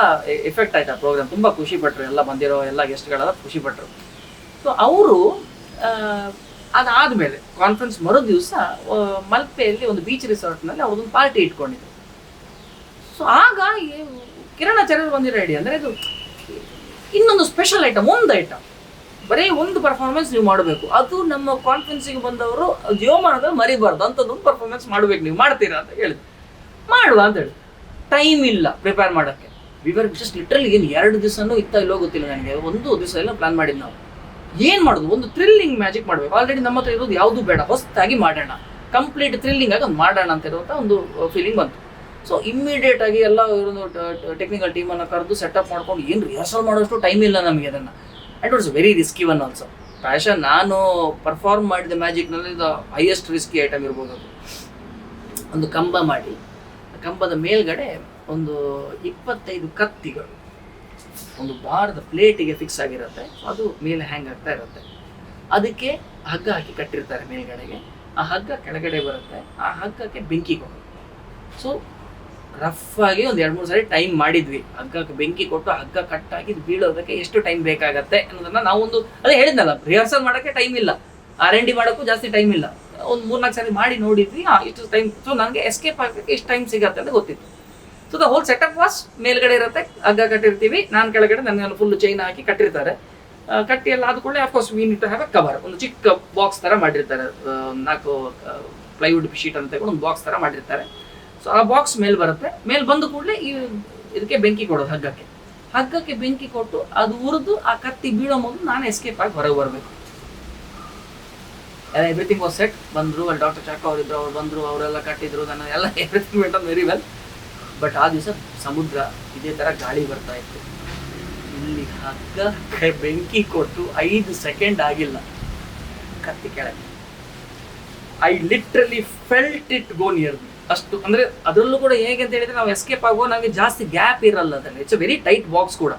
ಎಫೆಕ್ಟ್ ಆಯ್ತು ಆ ಪ್ರೋಗ್ರಾಮ್. ತುಂಬ ಖುಷಿಪಟ್ಟರು, ಎಲ್ಲ ಬಂದಿರೋ ಎಲ್ಲ ಗೆಸ್ಟ್ಗಳೆಲ್ಲ ಖುಷಿಪಟ್ಟರು. ಸೊ ಅವರು ಅದಾದಮೇಲೆ ಕಾನ್ಫರೆನ್ಸ್ ಮರು ದಿವಸ ಮಲ್ಪೆಯಲ್ಲಿ ಒಂದು ಬೀಚ್ ರಿಸಾರ್ಟ್ನಲ್ಲಿ ಅವ್ರದ್ದೊಂದು ಪಾರ್ಟಿ ಇಟ್ಕೊಂಡಿದ್ರು. ಸೊ ಆಗ ಕಿರಣ್ ಆಚಾರ್ಯರು ಬಂದಿರೋ ಐಡಿಯಾ ಅಂದರೆ, ಇದು ಇನ್ನೊಂದು ಸ್ಪೆಷಲ್ ಐಟಮ್, ಒಂದು ಐಟಮ್, ಬರೀ ಒಂದು ಪರ್ಫಾರ್ಮೆನ್ಸ್ ನೀವು ಮಾಡಬೇಕು, ಅದು ನಮ್ಮ ಕಾನ್ಫರೆನ್ಸಿಗೆ ಬಂದವರು ಜೀವಮಾನದಲ್ಲಿ ಮರಿಬಾರ್ದು, ಅಂಥದ್ದೊಂದು ಪರ್ಫಾರ್ಮೆನ್ಸ್ ಮಾಡಬೇಕು, ನೀವು ಮಾಡ್ತೀರಾ ಅಂತ ಹೇಳಿದ್ರು. ಮಾಡುವ ಅಂತ ಹೇಳಿ. ಟೈಮ್ ಇಲ್ಲ ಪ್ರಿಪೇರ್ ಮಾಡೋಕ್ಕೆ. ವಿವರ್ ಜಸ್ಟ್ ಲಿಟ್ರಲಿ ಏನು 2 ದಿವಸನೂ ಇಲ್ಲೋ ಗೊತ್ತಿಲ್ಲ ನನಗೆ. ಒಂದು ದಿವಸ ಎಲ್ಲ ಪ್ಲಾನ್ ಮಾಡಿದ್ದು ನಾವು. ಏನು ಮಾಡೋದು, ಒಂದು ಥ್ರಿಲ್ಲಿಂಗ್ ಮ್ಯಾಜಿಕ್ ಮಾಡಬೇಕು. ಆಲ್ರೆಡಿ ನಮ್ಮ ಹತ್ರ ಇರೋದು ಯಾವುದು ಬೇಡ, ಹೊಸದಾಗಿ ಮಾಡೋಣ, ಕಂಪ್ಲೀಟ್ ಥ್ರಿಲ್ಲಿಂಗ್ ಆಗಿ ಒಂದು ಮಾಡೋಣ ಅಂತ ಇರುವಂಥ ಒಂದು ಫೀಲಿಂಗ್ ಬಂತು. ಸೊ ಇಮ್ಮಿಡಿಯೇಟ್ ಆಗಿ ಎಲ್ಲ ಟೆಕ್ನಿಕಲ್ ಟೀಮನ್ನು ಕರೆದು ಸೆಟಪ್ ಮಾಡ್ಕೊಂಡು, ಏನು ರಿಹರ್ಸಲ್ ಮಾಡೋಷ್ಟು ಟೈಮ್ ಇಲ್ಲ ನಮಗೆ ಅದನ್ನು. And it's very risky one also. Passion, ನಾನು ಪರ್ಫಾರ್ಮ್ ಮಾಡಿದ ಮ್ಯಾಜಿಕ್ನಲ್ಲಿ ದ ಹೈಯೆಸ್ಟ್ ರಿಸ್ಕಿ ಐಟಮ್ ಇರ್ಬೋದು ಅದು. ಒಂದು ಕಂಬ ಮಾಡಿ, ಕಂಬದ ಮೇಲ್ಗಡೆ ಒಂದು 25 ಕತ್ತಿಗಳು ಒಂದು ಬಾರದ ಪ್ಲೇಟಿಗೆ ಫಿಕ್ಸ್ ಆಗಿರುತ್ತೆ. ಅದು ಮೇಲೆ ಹ್ಯಾಂಗ್ ಆಗ್ತಾ ಇರುತ್ತೆ. ಅದಕ್ಕೆ ಹಗ್ಗ ಹಾಕಿ ಕಟ್ಟಿರ್ತಾರೆ ಮೇಲ್ಗಡೆಗೆ. ಆ ಹಗ್ಗ ಕೆಳಗಡೆ ಬರುತ್ತೆ. ಆ ಹಗ್ಗಕ್ಕೆ ಬೆಂಕಿ ಕೊಡೋದು. ಸೊ ರಫ್ ಆಗಿ ಒಂದು 2-3 ಸಾರಿ ಟೈಮ್ ಮಾಡಿದ್ವಿ. ಹಗ್ಗಕ್ಕೆ ಬೆಂಕಿ ಕೊಟ್ಟು ಹಗ್ಗ ಕಟ್ಟಾಗಿ ಬೀಳೋದಕ್ಕೆ ಎಷ್ಟು ಟೈಮ್ ಬೇಕಾಗತ್ತೆ ಅನ್ನೋದನ್ನ ನಾವೊಂದು, ಅದೇ ಹೇಳಿದ್ನಲ್ಲ, ರಿಹರ್ಸಲ್ ಮಾಡೋಕ್ಕೆ ಟೈಮ್ ಇಲ್ಲ, R&D ಮಾಡೋಕ್ಕೂ ಜಾಸ್ತಿ ಟೈಮ್ ಇಲ್ಲ. ಒಂದು 3-4 ಸಾರಿ ಮಾಡಿ ನೋಡಿದ್ವಿ, ಇಷ್ಟು ಟೈಮ್. ಸೊ ನನಗೆ ಎಸ್ಕೇಪ್ ಆಗಕ್ಕೆ ಇಷ್ಟು ಟೈಮ್ ಸಿಗತ್ತೆ ಅಂತ ಗೊತ್ತಿತ್ತು. So the whole setup was, ಮೇಲ್ಗಡೆ ಇರುತ್ತೆ, ಹಗ್ಗ ಕಟ್ಟಿರ್ತೀವಿ, ನಾನು ಕೆಳಗಡೆ ನನಗೆ ಫುಲ್ ಚೈನ್ ಹಾಕಿ ಕಟ್ಟಿರ್ತಾರೆ. ಕಟ್ಟಿ ಎಲ್ಲ ಆದ ಕೂಡಲೇ of course we need to have a cover. ಒಂದು ಚಿಕ್ಕ ಬಾಕ್ಸ್ ಥರ ಮಾಡಿರ್ತಾರೆ, 4 ಪ್ಲೈವುಡ್ ಶೀಟ್ ಅಂತ ತಗೊಂಡು ಒಂದು ಬಾಕ್ಸ್ ಥರ ಮಾಡಿರ್ತಾರೆ. ಸೊ ಆ ಬಾಕ್ಸ್ ಮೇಲೆ ಬರುತ್ತೆ. ಮೇಲೆ ಬಂದ ಕೂಡಲೇ ಇದಕ್ಕೆ ಬೆಂಕಿ ಕೊಡೋದು, ಹಗ್ಗಕ್ಕೆ ಬೆಂಕಿ ಕೊಟ್ಟು ಅದು ಉರಿದು ಆ ಕತ್ತಿ ಬೀಳೋ ಮೊದಲು ನಾನು ಎಸ್ಕೇಪ್ ಆಗಿ ಹೊರಗೆ ಬರಬೇಕು. Everything was set. ಬಂದರು, ಅಲ್ಲಿ ಡಾಕ್ಟರ್ ಚಾಕೋ ಅವರಿದ್ರು, ಅವ್ರು ಬಂದರು, ಅವರೆಲ್ಲ ಕಟ್ಟಿದ್ರು, ನಾನು ಎಲ್ಲ everything went on very well. But ಆ ದಿವಸ ಸಮುದ್ರ ಇದೇ ಥರ ಗಾಳಿ ಬರ್ತಾ ಇತ್ತು. ಇಲ್ಲಿ ಹಗ್ಗಕ್ಕೆ ಬೆಂಕಿ ಕೊಟ್ಟು 5 ಸೆಕೆಂಡ್ ಆಗಿಲ್ಲ, ಕತ್ತಿ ಕೆಳಗೆ. I literally felt it go near me. ಅಷ್ಟು ಅಂದರೆ ಅದರಲ್ಲೂ ಕೂಡ ಹೇಗೆ ಅಂತ ಹೇಳಿದ್ರೆ, ನಾವು ಎಸ್ಕೇಪ್ ಆಗೋ ನಮಗೆ ಜಾಸ್ತಿ ಗ್ಯಾಪ್ ಇರಲ್ಲ ಅದರಲ್ಲಿ. It's a very tight box ಕೂಡ.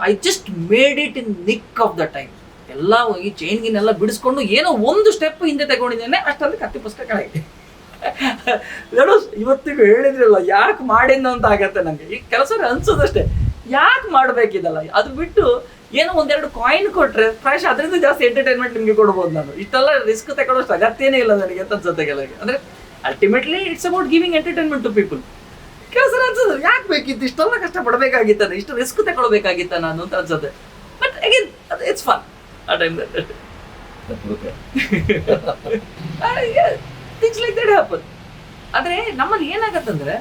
I just made it in nick of the time. ಎಲ್ಲ ಈ ಚೈನ್ಗಿನೆಲ್ಲ ಬಿಡಿಸ್ಕೊಂಡು ಏನೋ ಒಂದು ಸ್ಟೆಪ್ ಹಿಂದೆ ತಗೊಂಡಿದ್ದೇನೆ, ಅಷ್ಟರಲ್ಲಿ ಕತ್ತಿ ಪುಸ್ತಕ ಕೆಳಗೆ. ಇವತ್ತಿಗೂ ಹೇಳಿದ್ರಲ್ಲ ಯಾಕೆ ಮಾಡಿದ್ನೋ ಅಂತ ಆಗತ್ತೆ ನನಗೆ. ಈ ಕೆಲಸ ಅನ್ಸೋದಷ್ಟೇ, ಯಾಕೆ ಮಾಡ್ಬೇಕಿದಲ್ಲ. ಅದು ಬಿಟ್ಟು ಏನೋ 1-2 ಕಾಯಿನ್ ಕೊಟ್ರೆ ಫ್ರೆಶ್, ಅದರಿಂದ ಜಾಸ್ತಿ ಎಂಟರ್ಟೈನ್ಮೆಂಟ್ ನಿಮಗೆ ಕೊಡ್ಬೋದು. ನಾನು ಇಷ್ಟೆಲ್ಲ ರಿಸ್ಕ್ ತಗೊಳ್ಳೋಷ್ಟು ಅಗತ್ಯನೇ ಇಲ್ಲ ನನಗೆ ಅಂತ ಅನ್ಸುತ್ತೆ ಕೆಲವರಿಗೆ. ಅಂದರೆ ultimately it's about giving entertainment to people. ಕೆಲಸ ಅನ್ಸೋದು ಯಾಕೆ ಬೇಕಿತ್ತು, ಇಷ್ಟೆಲ್ಲ ಕಷ್ಟ ಪಡಬೇಕಾಗಿತ್ತ, ಇಷ್ಟು ರಿಸ್ಕ್ ತಗೊಳ್ಬೇಕಾಗಿತ್ತ ನಾನು ಅಂತ ಅನ್ಸುತ್ತೆ. ಬಟ್ ಅಗೇನ್ ಇಟ್ಸ್ ಫನ್ ಆ time. Things like that happen. ಆದರೆ ನಮ್ಮಲ್ಲಿ ಏನಾಗತ್ತಂದ್ರೆ,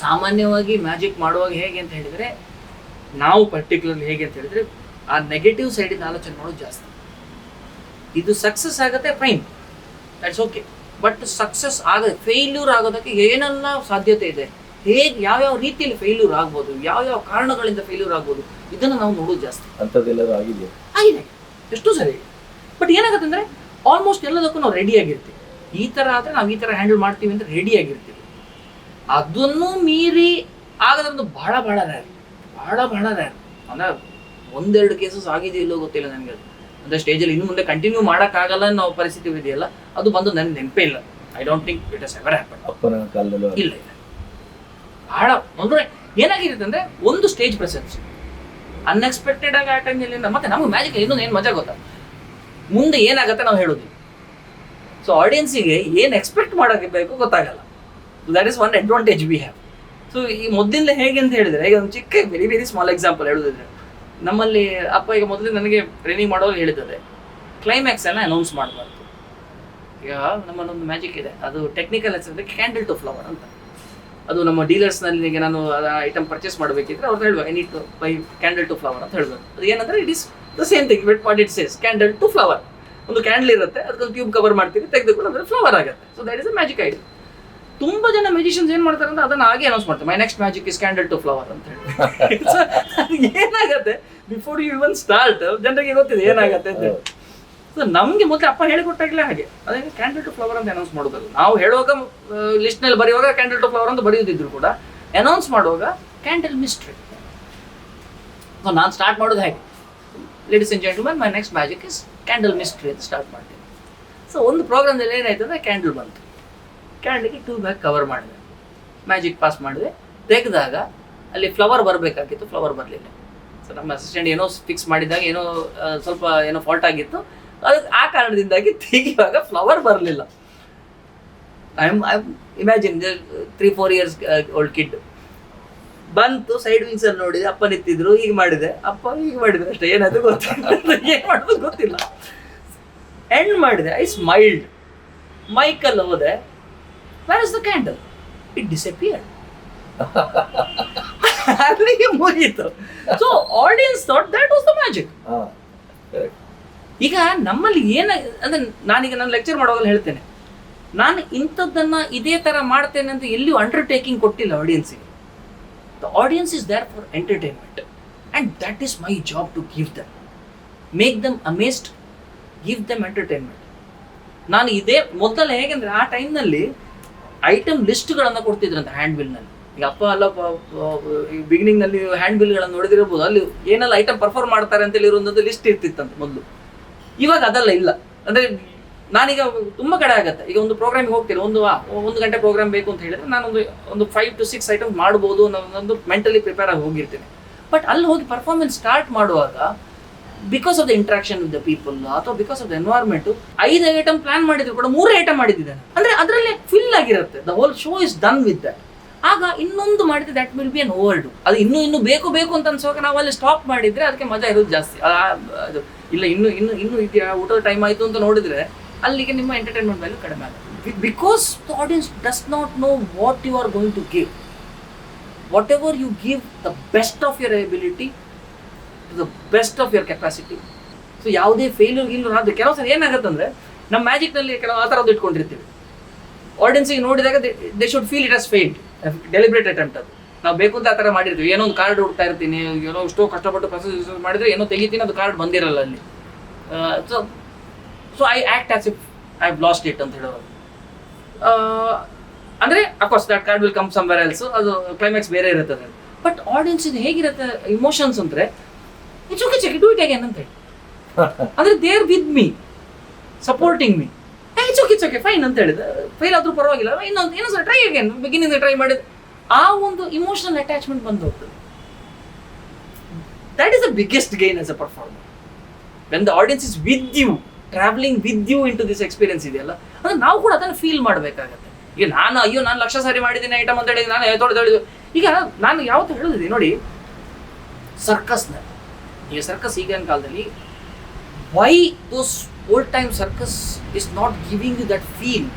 ಸಾಮಾನ್ಯವಾಗಿ ಮ್ಯಾಜಿಕ್ ಮಾಡುವಾಗ ಹೇಗೆ ಅಂತ ಹೇಳಿದರೆ, ನಾವು ಪರ್ಟಿಕ್ಯುಲರ್ಲಿ ಹೇಗೆ ಅಂತ ಹೇಳಿದರೆ ಆ ನೆಗೆಟಿವ್ ಸೈಡಿಂದ ಆಲೋಚನೆ ಮಾಡೋದು ಜಾಸ್ತಿ. ಇದು ಸಕ್ಸಸ್ ಆಗುತ್ತೆ, fine, that's okay. But success ಆಗದೆ ಫೇಲ್ಯೂರ್ ಆಗೋದಕ್ಕೆ ಏನೆಲ್ಲ ಸಾಧ್ಯತೆ ಇದೆ, ಹೇಗೆ ಯಾವ್ಯಾವ ರೀತಿಯಲ್ಲಿ ಫೇಲ್ಯೂರ್ ಆಗ್ಬೋದು, ಯಾವ್ಯಾವ ಕಾರಣಗಳಿಂದ ಫೇಲ್ಯೂರ್ ಆಗ್ಬೋದು, ಇದನ್ನು ನಾವು ನೋಡೋದು ಜಾಸ್ತಿ. ಅಂಥದ್ದೆಲ್ಲರೂ ಆಗಿದೆ, ಎಷ್ಟು ಸರಿ. ಬಟ್ ಏನಾಗುತ್ತೆ ಅಂದರೆ, ಆಲ್ಮೋಸ್ಟ್ ಎಲ್ಲದಕ್ಕೂ ನಾವು ರೆಡಿಯಾಗಿರ್ತೀವಿ. ಈ ಥರ ಆದರೆ ನಾವು ಈ ಥರ ಹ್ಯಾಂಡಲ್ ಮಾಡ್ತೀವಿ ಅಂತ ರೆಡಿಯಾಗಿರ್ತೀವಿ. ಅದನ್ನು ಮೀರಿ ಆಗದಂತೂ ಬಹಳ ರ್ಯಾರ್. ಅಂದರೆ 1-2 ಕೇಸಸ್ ಆಗಿದೆಯೋ ಇಲ್ಲೋ ಗೊತ್ತಿಲ್ಲ ನನಗೆ. ಅಂದರೆ ಸ್ಟೇಜಲ್ಲಿ ಇನ್ನು ಮುಂದೆ ಕಂಟಿನ್ಯೂ ಮಾಡೋಕ್ಕಾಗಲ್ಲ ಅನ್ನೋ ಪರಿಸ್ಥಿತಿ ಇದೆಯಲ್ಲ, ಅದು ಬಂದು ನನಗೆ ನೆನಪೇ ಇಲ್ಲ. I don't think it has ever happen. ಅಪ್ಪನ ಕಾಲದಲ್ಲೂ ಇಲ್ಲ. ಬಹಳ ಅಂದರೆ ಏನಾಗಿರುತ್ತೆ ಅಂದರೆ, ಒಂದು ಸ್ಟೇಜ್ ಪ್ರೆಸೆನ್ಸ್ ಅನ್ಎಕ್ಸ್ಪೆಕ್ಟೆಡ್ ಆಗಿ ಆ ಟೈಮಲ್ಲಿ. ಮತ್ತೆ ನಮಗೆ ಮ್ಯಾಜಿಕ್ ಇನ್ನೊಂದು ಏನು ಮಜಾ ಗೊತ್ತಾ, ಮುಂದೆ ಏನಾಗುತ್ತೆ ನಾವು ಹೇಳೋದು. ಸೊ ಆಡಿಯನ್ಸಿಗೆ ಏನು ಎಕ್ಸ್ಪೆಕ್ಟ್ ಮಾಡೋಕ್ಕೆ ಬೇಕು ಗೊತ್ತಾಗಲ್ಲ. That is one advantage we have. So ಈ ಮೊದಲಿಂದ ಹೇಗೆ ಅಂತ ಹೇಳಿದರೆ, ಈಗ ಒಂದು ಚಿಕ್ಕ ವೆರಿ ಸ್ಮಾಲ್ ಎಕ್ಸಾಂಪಲ್ ಹೇಳೋದಿದ್ರೆ, ನಮ್ಮಲ್ಲಿ ಅಪ್ಪ ಈಗ ಮೊದಲೇ ನನಗೆ ಟ್ರೈನಿಂಗ್ ಮಾಡೋರು ಹೇಳಿದ್ದಾರೆ, ಕ್ಲೈಮ್ಯಾಕ್ಸನ್ನು ಅನೌನ್ಸ್ ಮಾಡಬಾರ್ದು. ಈಗ ನಮ್ಮಲ್ಲೊಂದು ಮ್ಯಾಜಿಕ್ ಇದೆ, ಅದು ಟೆಕ್ನಿಕಲ್ ಹೆಸರು ಕ್ಯಾಂಡಲ್ ಟು ಫ್ಲವರ್ ಅಂತ. ಅದು ನಮ್ಮ ಡೀಲರ್ಸ್ನಲ್ಲಿ ಈಗ ನಾನು ಐಟಮ್ ಪರ್ಚೇಸ್ ಮಾಡಬೇಕಿದ್ರೆ ಅವ್ರು ಹೇಳ್ಬೇಕು, I need to buy candle to flower ಅಂತ ಹೇಳ್ಬೇಕು. ಅದು ಏನಂದರೆ, it is the same thing but what it says, candle to flower. ಒಂದು ಕ್ಯಾಂಡಲ್ ಇರುತ್ತೆ, ಅದಕ್ಕೊಂದು ಟ್ಯೂಬ್ ಕವರ್ ಮಾಡ್ತೀವಿ, ತೆಗೆದುಕೊಂಡು ಅಂದರೆ ಫ್ಲವರ್ ಆಗುತ್ತೆ. So that is a magic idea. ತುಂಬ ಜನ ಮ್ಯಾಜಿಷಿಯನ್ಸ್ ಏನು ಮಾಡ್ತಾರೆ ಅಂದರೆ, ಅದನ್ನು ಹಾಗೆ ಅನೌನ್ಸ್ ಮಾಡ್ತಾರೆ, my next magic is candle to flower ಅಂತ ಹೇಳಿ. ಸೊ ಏನಾಗುತ್ತೆ, ಬಿಫೋರ್ ಯು ಇವನ್ ಸ್ಟಾರ್ಟ್ ಜನರಿಗೆ ಗೊತ್ತಿದೆ ಏನಾಗುತ್ತೆ ಅಂತ ಹೇಳಿ. ಸೊ ನಮಗೆ ಮೊದಲು ಅಪ್ಪ ಹೇಳಿಕೊಟ್ಟಾಗಲೇ ಹಾಗೆ, ಅದೇ ಕ್ಯಾಂಡಲ್ ಟು ಫ್ಲವರ್ ಅಂತ ಅನೌನ್ಸ್ ಮಾಡೋದಲ್ಲ. ನಾವು ಹೇಳುವಾಗ ಲಿಸ್ಟ್ನಲ್ಲಿ ಬರೆಯುವಾಗ ಕ್ಯಾಂಡಲ್ ಟು ಫ್ಲವರ್ ಅಂತ ಬರೆಯೋದಿದ್ರು ಕೂಡ, ಅನೌನ್ಸ್ ಮಾಡುವಾಗ ಕ್ಯಾಂಡಲ್ ಮಿಸ್ಟ್ರಿ. ಸೊ ನಾನು ಸ್ಟಾರ್ಟ್ ಮಾಡೋದು ಹೇಗೆ, ladies and gentleman, my next magic is candle mystery ಅಂತ ಸ್ಟಾರ್ಟ್ ಮಾಡ್ತೀನಿ. ಸೊ ಒಂದು ಪ್ರೋಗ್ರಾಮ್ದಲ್ಲಿ ಏನಾಯ್ತು ಅಂದರೆ, ಕ್ಯಾಂಡಲ್ ಬಂತು, ಕ್ಯಾಂಡಲ್ಗೆ 2 ಬ್ಯಾಗ್ ಕವರ್ ಮಾಡಿದೆ, ಮ್ಯಾಜಿಕ್ ಪಾಸ್ ಮಾಡಿದೆ, ತೆಗೆದಾಗ ಅಲ್ಲಿ ಫ್ಲವರ್ ಬರಬೇಕಾಗಿತ್ತು, ಫ್ಲವರ್ ಬರಲಿಲ್ಲ. ಸೊ ನಮ್ಮ ಅಸಿಸ್ಟೆಂಟ್ ಏನೋ ಫಿಕ್ಸ್ ಮಾಡಿದಾಗ ಏನೋ ಸ್ವಲ್ಪ ಏನೋ ಫಾಲ್ಟ್ ಆಗಿತ್ತು, ಅದಕ್ಕೆ ಆ ಕಾರಣದಿಂದಾಗಿ ತೆಗೆಯುವಾಗ ಫ್ಲವರ್ ಬರಲಿಲ್ಲ. I imagine 3-4 years old kid ಬಂತು, ಸೈಡ್ ವಿಂಗ್ಸ್ ಅಲ್ಲಿ ನೋಡಿದೆ, ಅಪ್ಪ ನಿಂತಿದ್ರು, ಹೀಗೆ ಮಾಡಿದೆ, ಅಪ್ಪ ಹೀಗೆ ಮಾಡಿದ್ರು ಅಷ್ಟೇ, ಏನಾದ್ರು ಗೊತ್ತಿಲ್ಲ, ಏನು ಮಾಡೋದು ಗೊತ್ತಿಲ್ಲ. ಎಂಡ್ ಮಾಡಿದೆ, ಐ ಸ್ಮೈಲ್ಡ್, ಮೈಕಲ್ಲಿ ಹೋದೆ, where is the candle, it disappeared. ಅಲ್ಲಿಗೆ ಮುಗೀತು. So audience thought that was the magic. ಈಗ ನಮ್ಮಲ್ಲಿ ಅಂದರೆ ನಾನೀಗ ನಾನು ಲೆಕ್ಚರ್ ಮಾಡುವಾಗ ಹೇಳ್ತೇನೆ, ನಾನು ಇಂಥದ್ದನ್ನು ಇದೇ ಥರ ಮಾಡ್ತೇನೆ ಅಂತ ಎಲ್ಲಿಯೂ ಅಂಡರ್ಟೇಕಿಂಗ್ ಕೊಟ್ಟಿಲ್ಲ ಆಡಿಯನ್ಸಿಗೆ. The audience is there for entertainment and that is my job to give them, make them amazed, give them entertainment. ನಾನು ಇದೇ ಮೊದಲು ಹೇಗೆಂದರೆ, ಆ ಟೈಮ್ನಲ್ಲಿ ಐಟಮ್ ಲಿಸ್ಟ್ಗಳನ್ನು ಕೊಡ್ತಿದ್ರಂತೆ ಹ್ಯಾಂಡ್ ಬಿಲ್ನಲ್ಲಿ. ಈಗ ಅಪ್ಪ ಅಲ್ಲ ಬಿಗಿನಿಂಗ್ನಲ್ಲಿ ಹ್ಯಾಂಡ್ ಬಿಲ್ಗಳನ್ನು ನೋಡಿದಿರ್ಬೋದು, ಅಲ್ಲಿ ಏನೆಲ್ಲ ಐಟಮ್ ಪರ್ಫಾರ್ಮ್ ಮಾಡ್ತಾರೆ ಅಂತೇಳಿ ಇರೋದು ಲಿಸ್ಟ್ ಇರ್ತಿತ್ತಂತೆ ಮೊದಲು. ಇವಾಗ ಅದೆಲ್ಲ ಇಲ್ಲ. ಅಂದರೆ ನಾನೀಗ ತುಂಬ ಕಡೆ ಆಗುತ್ತೆ, ಈಗ ಒಂದು ಪ್ರೋಗ್ರಾಮಿಗೆ ಹೋಗ್ತೀನಿ, ಒಂದು ಗಂಟೆ ಪ್ರೋಗ್ರಾಮ್ ಬೇಕು ಅಂತ ಹೇಳಿದ್ರೆ ನಾನೊಂದು 5 to 6 ಐಟಮ್ಸ್ ಮಾಡ್ಬೋದು, ನಾನೊಂದು ಮೆಂಟಲಿ ಪ್ರಿಪೇರ್ ಆಗಿ ಹೋಗಿರ್ತೀನಿ. ಬಟ್ ಅಲ್ಲಿ ಹೋಗಿ ಪರ್ಫಾರ್ಮೆನ್ಸ್ ಸ್ಟಾರ್ಟ್ ಮಾಡುವಾಗ because of the interaction with the people ಅಥವಾ because of the environment 5 item plan ಮಾಡಿದ್ರು ಕೂಡ 3 ಐಟಮ್ ಮಾಡಿದ್ದಾನೆ ಅಂದ್ರೆ ಅದರಲ್ಲಿ ಫಿಲ್ ಆಗಿರುತ್ತೆ. The whole show is done with that. ಆಗ ಇನ್ನೊಂದು ಮಾಡಿದ್ರೆ that will be an overdo. ಅದು ಇನ್ನೂ ಬೇಕು ಅಂತ ಅನ್ಸುವಾಗ ನಾವು ಅಲ್ಲಿ ಸ್ಟಾಪ್ ಮಾಡಿದ್ರೆ ಅದಕ್ಕೆ ಮಜಾ ಇರೋದು ಜಾಸ್ತಿ. ಅದು ಇಲ್ಲ ಇನ್ನು ಇದೆಯಾ, ಊಟದ ಟೈಮ್ ಆಯಿತು ಅಂತ ನೋಡಿದ್ರೆ ಅಲ್ಲಿಗೆ ನಿಮ್ಮ ಎಂಟರ್ಟೈನ್ಮೆಂಟ್ ವ್ಯಾಲ್ಯೂ ಕಡಿಮೆ ಆಗುತ್ತೆ. Because the audience does not know what you are going to give. Whatever you give the best of your ability, the best of your capacity. So ಯಾವುದೇ ಫೇಲ್ಯೂರ್ ಅದು ಕೆಲವು ಸಲ ಏನಾಗುತ್ತೆ ಅಂದರೆ ನಮ್ಮ ಮ್ಯಾಜಿಕ್ನಲ್ಲಿ ಕೆಲವು ಆ ಥರದ್ದು ಇಟ್ಕೊಂಡಿರ್ತೀವಿ. ಆಡಿಯನ್ಸಿಗೆ ನೋಡಿದಾಗ they should feel it as failed, deliberate attempt. ಅದು ನಾವು ಬೇಕು ಅಂತ ಆ ಥರ ಮಾಡಿರ್ತೀವಿ. ಏನೋ ಒಂದು ಕಾರ್ಡ್ ಹುಡ್ತಾ ಇರ್ತೀನಿ, ಏನೋ ಎಷ್ಟೋ ಕಷ್ಟಪಟ್ಟು ಪ್ರೊಸೆಸ್ ಮಾಡಿದರೆ ಏನೋ ತೆಗಿತೀನಿ, ಅದು ಕಾರ್ಡ್ ಬಂದಿರಲ್ಲ ಅಲ್ಲಿ. So I act as if I have lost it ಅಂತ ಹೇಳೋರು. ಅಂದರೆ of course that card will come somewhere else, ಅದು ಕ್ಲೈಮ್ಯಾಕ್ಸ್ ಬೇರೆ ಇರುತ್ತೆ. ಬಟ್ ಆಡಿಯನ್ಸ್ ಇದು ಹೇಗಿರುತ್ತೆ ಇಮೋಷನ್ಸ್ ಅಂದರೆ it's okay, check do it again ಅಂತ ಹೇಳಿ. ಅಂದರೆ they are with me, supporting me. It's okay fine ಅಂತ ಹೇಳಿದೆ, ಫೇಲ್ ಆದರೂ ಪರವಾಗಿಲ್ಲ, ಇನ್ನೊಂದು ಟ್ರೈ ಅಗೇನ್, ಬಿಗಿನಿಂಗ್ ಟ್ರೈ ಮಾಡಿದ ಆ ಒಂದು ಇಮೋಷನಲ್ ಅಟ್ಯಾಚ್ಮೆಂಟ್ ಬಂದು ಹೋಗ್ತದೆ. That is the biggest gain as a performer. When the audience is with you, travelling with you into this experience ಇದೆಯಲ್ಲ, ಅಂದರೆ ನಾವು ಕೂಡ ಅದನ್ನು ಫೀಲ್ ಮಾಡಬೇಕಾಗತ್ತೆ. ಈಗ ನಾನು 1,00,000 ಸಾರಿ ಮಾಡಿದ್ದೀನಿ ಐಟಮ್ ಅಂತ ಹೇಳಿದ್ರೆ ನಾನು ತೊಳೆದು ಈಗ ನಾನು ಯಾವತ್ತೂ ಹೇಳಿದ್ವಿ ನೋಡಿ, ಸರ್ಕಸ್ನಲ್ಲಿ ಈಗ ಸರ್ಕಸ್ ಈಗಿನ ಕಾಲದಲ್ಲಿ why those old time circus is not giving you that feel.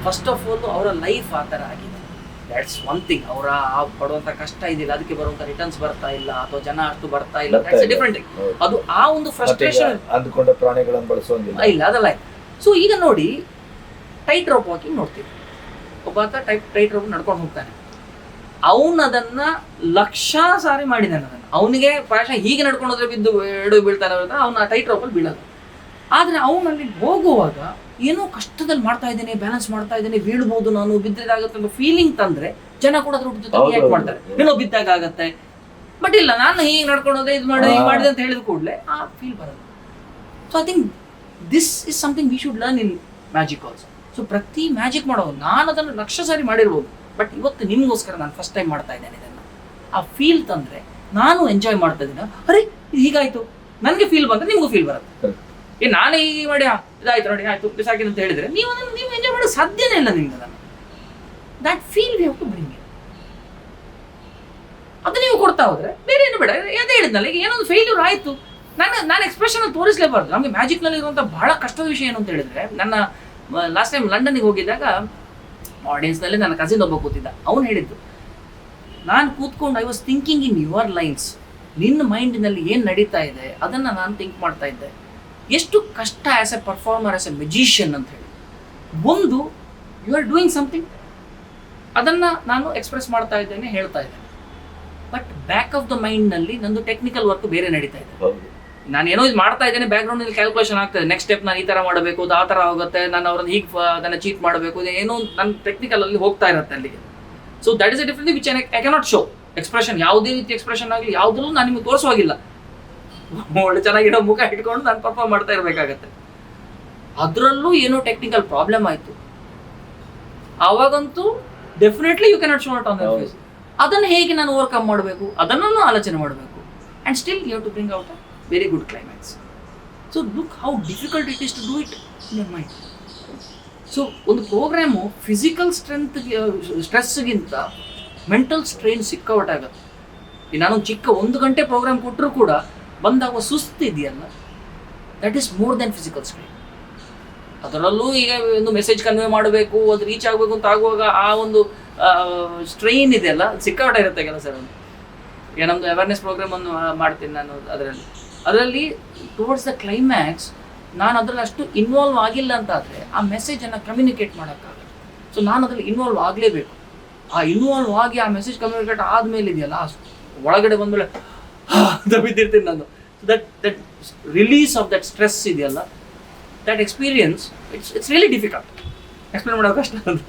First of all ಅವರ ಲೈಫ್ ಆ ಥರ ಆಗಿದೆ. That's one thing. ಅವರ ಪಡುವಂಥ ಕಷ್ಟ ಇದಿಲ್ಲ, ಅದಕ್ಕೆ ಬರುವಂಥ ರಿಟರ್ನ್ಸ್ ಬರ್ತಾ ಇಲ್ಲ ಅಥವಾ ಜನ ಅಷ್ಟು ಬರ್ತಾ ಇಲ್ಲ, ದಟ್ಸ್ ಡಿಫ್ರೆಂಟ್ ಥಿಂಗ್. ಅದು ಆ ಒಂದು ಫ್ರಸ್ಟ್ರೇಷನ್ ಅಂದುಕೊಂಡ ಪ್ರಾಣಿಗಳನ್ನು ಬಳಸೋದಿಲ್ಲ ಇಲ್ಲ, ಅದಲ್ಲ. ಸೊ ಈಗ ನೋಡಿ ಟೈಟ್ ರೋಪ್ ವಾಕಿಂಗ್ ನೋಡ್ತೀವಿ. ಒಬ್ಬ ಟೈಟ್ ರೋಪ್ ನಡ್ಕೊಂಡು ಹೋಗ್ತಾನೆ, ಅವನು ಅದನ್ನು 1,00,000 ಸಾರಿ ಮಾಡಿದ್ದಾನೆ. ಅದನ್ನು ಅವನಿಗೆ ಪ್ರಾಯಶಃ ಹೀಗೆ ನಡ್ಕೊಂಡೋದ್ರೆ ಬಿದ್ದು ಬೀಳ್ತಾನೆ, ಅವನು ಆ ಟೈಟ್ ರೋಪಲ್ಲಿ ಬೀಳೋದು. ಆದರೆ ಅವನಲ್ಲಿ ಹೋಗುವಾಗ ಏನೋ ಕಷ್ಟದಲ್ಲಿ ಮಾಡ್ತಾ ಇದ್ದೇನೆ, ಬ್ಯಾಲೆನ್ಸ್ ಮಾಡ್ತಾ ಇದ್ದೇನೆ, ಬೀಳ್ಬೋದು, ನಾನು ಬಿದ್ದಿದ್ದಾಗುತ್ತೆ ಅನ್ನೋ ಫೀಲಿಂಗ್ ತಂದರೆ ಜನ ಕೂಡ ಅದ್ರ ಜೊತೆ ರಿಯಾಕ್ಟ್ ಮಾಡ್ತಾರೆ, ಏನೋ ಬಿದ್ದಾಗ ಆಗುತ್ತೆ. ಬಟ್ ಇಲ್ಲ, ನಾನು ಹೀಗೆ ನಡ್ಕೊಂಡೋದೆ, ಇದು ಮಾಡಿದೆ ಅಂತ ಹೇಳಿದ ಕೂಡಲೇ ಆ ಫೀಲ್ ಬರೋದು. So I think this is something we should learn in magic also. So ಪ್ರತಿ ಮ್ಯಾಜಿಕ್ ಮಾಡೋದು, ನಾನು ಅದನ್ನು 1,00,000 ಸಾರಿ ಮಾಡಿರ್ಬೋದು, ಬಟ್ ಇವತ್ತು ನಿಮಗೋಸ್ಕರ ನಾನು ಫಸ್ಟ್ ಟೈಮ್ ಮಾಡ್ತಾ ಇದ್ದೇನೆ ಇದನ್ನು. ಆ ಫೀಲ್ ತಂದರೆ ನಾನು ಎಂಜಾಯ್ ಮಾಡ್ತಾ ಇದ್ದೀನಿ. ಅರೆ ಇದು ಹೀಗಾಯಿತು, ನನಗೆ ಫೀಲ್ ಬಂದರೆ ನಿಮಗೂ ಫೀಲ್ ಬರುತ್ತೆ. ನಾನೇ ಹೀಗೆ ಮಾಡಿ ಇದಾಯ್ತು ನೋಡಿ, ಆಯಿತು ಬಿಸಾಕಿದೆ ಅಂತ ಹೇಳಿದರೆ ನೀವು ಅದನ್ನು ನೀವು ಎಂಜಾಯ್ ಮಾಡೋದು ಸಾಧ್ಯನೇ ಇಲ್ಲ ನಿಮ್ಗೆ. ಅದನ್ನು that feel we have to bring it. ಅದು ನೀವು ಕೊಡ್ತಾ ಹೋದರೆ ಬೇರೆ ಏನು ಬೇಡ. ಅದೇ ಹೇಳಿದ್ನಲ್ಲ, ಈಗ ಏನೊಂದು ಫೇಲ್ಯೂರ್ ಆಯಿತು, ನಾನು ಎಕ್ಸ್ಪ್ರೆಷನ್ ತೋರಿಸಲೇಬಾರ್ದು. ನಮಗೆ ಮ್ಯಾಜಿಕ್ನಲ್ಲಿ ಇರುವಂಥ ಬಹಳ ಕಷ್ಟದ ವಿಷಯ ಏನು ಅಂತ ಹೇಳಿದರೆ, ನನ್ನ ಲಾಸ್ಟ್ ಟೈಮ್ ಲಂಡನ್ನಿಗೆ ಹೋಗಿದ್ದಾಗ ಆಡಿಯನ್ಸ್ನಲ್ಲಿ ನನ್ನ ಕಸಿನ್ ಒಬ್ಬ ಕೂತಿದ್ದ. ಅವನು ಹೇಳಿದ್ದು, ನಾನು ಕೂತ್ಕೊಂಡು I was thinking in your lines. ನಿನ್ನ ಮೈಂಡಿನಲ್ಲಿ ಏನು ನಡೀತಾ ಇದೆ ಅದನ್ನು ನಾನು ಥಿಂಕ್ ಮಾಡ್ತಾ ಇದ್ದೆ. ಎಷ್ಟು ಕಷ್ಟ as A performer, as A magician ಅಂತ ಹೇಳಿ. ಒಂದು ಯು ಆರ್ ಡೂಯಿಂಗ್ ಸಮಥಿಂಗ್, ಅದನ್ನು ನಾನು ಎಕ್ಸ್ಪ್ರೆಸ್ ಮಾಡ್ತಾ ಇದ್ದೇನೆ, ಹೇಳ್ತಾ ಇದ್ದೇನೆ. ಬಟ್ ಬ್ಯಾಕ್ ಆಫ್ ದ ಮೈಂಡ್ನಲ್ಲಿ ನಂದು ಟೆಕ್ನಿಕಲ್ ವರ್ಕ್ ಬೇರೆ ನಡೀತಾ ಇದೆ. ನಾನು ಏನೋ ಇದು ಮಾಡ್ತಾ ಇದ್ದೇನೆ, ಬ್ಯಾಕ್ಗ್ರೌಂಡಲ್ಲಿ ಕ್ಯಾಲ್ಕುಲೇಷನ್ ಆಗ್ತದೆ, ನೆಕ್ಸ್ಟ್ ಸ್ಟೆಪ್ ನಾನು ಈ ಥರ ಮಾಡಬೇಕು, ಅದು ಆ ಥರ ಆಗುತ್ತೆ, ನಾನು ಅವ್ರನ್ನ ಹೀಗೆ ಅದನ್ನು ಚೀಟ್ ಮಾಡಬೇಕು, ಏನೋ ನನ್ನ ಟೆಕ್ನಿಕಲಲ್ಲಿ ಹೋಗ್ತಾ ಇರುತ್ತೆ ಅಲ್ಲಿಗೆ. So that is A different which I cannot show expression. ಯಾವುದೇ ರೀತಿ ಎಕ್ಸ್ಪ್ರೆಷನ್ ಆಗಲಿ ಯಾವುದರಲ್ಲೂ ನಾನು ನಿಮಗೆ ತೋರಿಸುವಾಗಿಲ್ಲ. ಒಳ್ಳೆ ಚೆನ್ನಾಗಿರೋ ಮುಖ ಇಟ್ಕೊಂಡು ನಾನು ಪರ್ಫಾರ್ಮ್ ಮಾಡ್ತಾ ಇರಬೇಕಾಗತ್ತೆ. ಅದರಲ್ಲೂ ಏನೋ ಟೆಕ್ನಿಕಲ್ ಪ್ರಾಬ್ಲಮ್ ಆಯಿತು, ಆವಾಗಂತೂ definitely you cannot show it on their face. ಅದನ್ನು ಹೇಗೆ ನಾನು ಓವರ್ಕಮ್ ಮಾಡಬೇಕು ಅದನ್ನು ಆಲೋಚನೆ ಮಾಡಬೇಕು. And still you have to bring out a very good climax. So look how difficult it is to do it in your mind. So ಒಂದು ಪ್ರೋಗ್ರಾಮು ಫಿಸಿಕಲ್ ಸ್ಟ್ರೆಸ್ಗಿಂತ ಮೆಂಟಲ್ ಸ್ಟ್ರೈನ್ ಸಿಕ್ಕಾಪಟ್ಟಾಗುತ್ತೆ. ಈಗ ನಾನೊಂದು ಚಿಕ್ಕ 1 ಗಂಟೆ ಪ್ರೋಗ್ರಾಮ್ ಕೊಟ್ಟರೂ ಕೂಡ ಬಂದಾಗ ಸುಸ್ತು ಇದೆಯಲ್ಲ, that is more than physical strain. ಅದರಲ್ಲೂ ಈಗ ಒಂದು ಮೆಸೇಜ್ ಕನ್ವೆ ಮಾಡಬೇಕು, ಅದು ರೀಚ್ ಆಗಬೇಕು ಅಂತ ಆಗುವಾಗ ಆ ಒಂದು ಸ್ಟ್ರೈನ್ ಇದೆಯಲ್ಲ, ಸಿಕ್ಕಾಪಟ್ಟ ಇರುತ್ತೆ ಕೆಲಸ. ಈಗ ನಮ್ಮದು ಅವೇರ್ನೆಸ್ ಪ್ರೋಗ್ರಾಮನ್ನು ಮಾಡ್ತೀನಿ ನಾನು. ಅದರಲ್ಲಿ ಟುವರ್ಡ್ಸ್ ದ ಕ್ಲೈಮ್ಯಾಕ್ಸ್ ನಾನು ಅದರಲ್ಲಿ ಅಷ್ಟು ಇನ್ವಾಲ್ವ್ ಆಗಿಲ್ಲ ಅಂತ ಆದರೆ ಆ ಮೆಸೇಜನ್ನು ಕಮ್ಯುನಿಕೇಟ್ ಮಾಡೋಕ್ಕಾಗಲ್ಲ. ಸೊ ನಾನು ಅದರಲ್ಲಿ ಇನ್ವಾಲ್ವ್ ಆಗಲೇಬೇಕು. ಆ ಇನ್ವಾಲ್ವ್ ಆಗಿ ಆ ಮೆಸೇಜ್ ಕಮ್ಯುನಿಕೇಟ್ ಆದಮೇಲೆ ಇದೆಯಲ್ಲ, ಒಳಗಡೆ ಬಂದಮೇಲೆ ಅಂತ ಬಿದ್ದಿರ್ತೀನಿ ನಾನು. That release of that stress ಇದೆಯಲ್ಲ, that experience it's really difficult. Explain ಮಾಡೋದು ಕಷ್ಟ ಅಂತ.